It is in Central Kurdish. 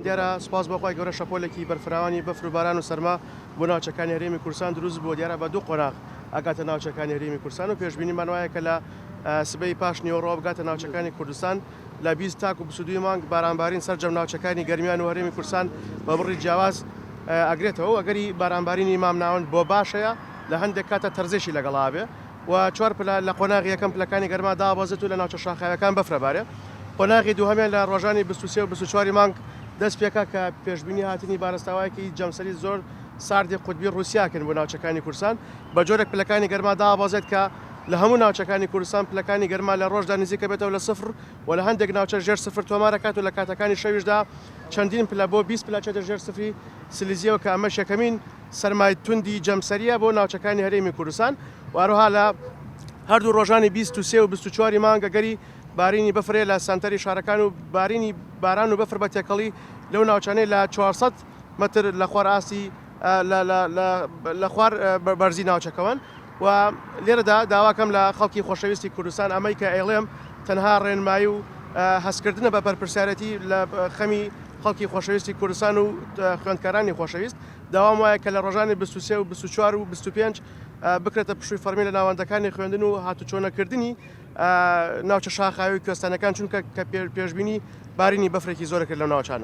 دیارە سپاس بەخوای گەورە شەپۆلێکی بەرفراوانی بەفر و باران و سەرما بۆ ناوچەکانی هەرێمی کوردستان دروست بووە دیارە بە دوو قۆناغ ئاگاتە ناوچەکانی هەرێمی کوردستان و پێشبینیمان وایە کە لە سبەی پاش نیوەڕۆ بگاتە ناوچەکانی کوردستان لە 20 تاک و 22 مانگ بارانبارین سەرجەم ناوچەکانی گەرمیان و هەرێمی کوردستان بە بڕی جیاواز ئەگرێتەوە ئەگەری بارانبارینی مام ناوەند بۆ باشەیە لە هەندێک کاتە تەرزێشی لەگەڵا بێ و چوار لە قۆناغی یەکەم پلەکانی گەرما دابەزێت و لە ناوچە شاخەوەکان بەفرەبارێ قۆناغی دووهەمیان لە ڕۆژانی 23 و 24 مانگ دەست پێکا کە پێشبینی هاتنی بارستاوایەکی جەمسەری زۆر ساردی قوتبی رووسیاکەن بۆ ناوچەکانی کوردستان بە جۆرێک پلەکانی گەرما دابەزێت کە لە هەموو ناوچەکانی کوردستان پلەکانی گەرما لە ڕۆژدا نزیکە بێتەوە لە سفر و لە هەندێک ناوچە ژێر سفر تۆمارەکات و لە کاتەکانی شەویشدا چەندین پلە بۆ 20 پلە چێتە ژێر سفری سلیزیەوە کە ئەمە یەکەمین سەرمای توندی جەمسەریە بۆ ناوچەکانی هەرێمی کوردستان و هەروەها لە هەردوو ڕۆژانی 23 و 24 مانگە گەری بارینی بەفرێ لە سانتەری شارەکان و بارینی باران و بەفر بە تێکەڵی لەو ناوچانەی لە 400 متر لە خوار ئاستی لە خوار بەرزی ناوچەکەوەن و لێرەدا داواکەم لە خەڵکی خۆشەویستی کوردستان ئەمەی کە ئێڵێم تەنها ڕێنمایی و هەستکردنە بە بەرپرسیارەتی لە خەمی خەڵکی خۆشەویستی کوردستان و خوێندکارانی خۆشەویست داوام وایە کە لە ڕۆژانی 23 و 24 و 25 بکرێتە پشووی فەرمی لە ناوەندەکانی خوێندن و هاتوچۆنەکردنی ناوچە شاخاوی کوێستانەکان چونکە کە پێشبینی بارینی بەفرێکی زۆرە کرد لەو ناوچانە.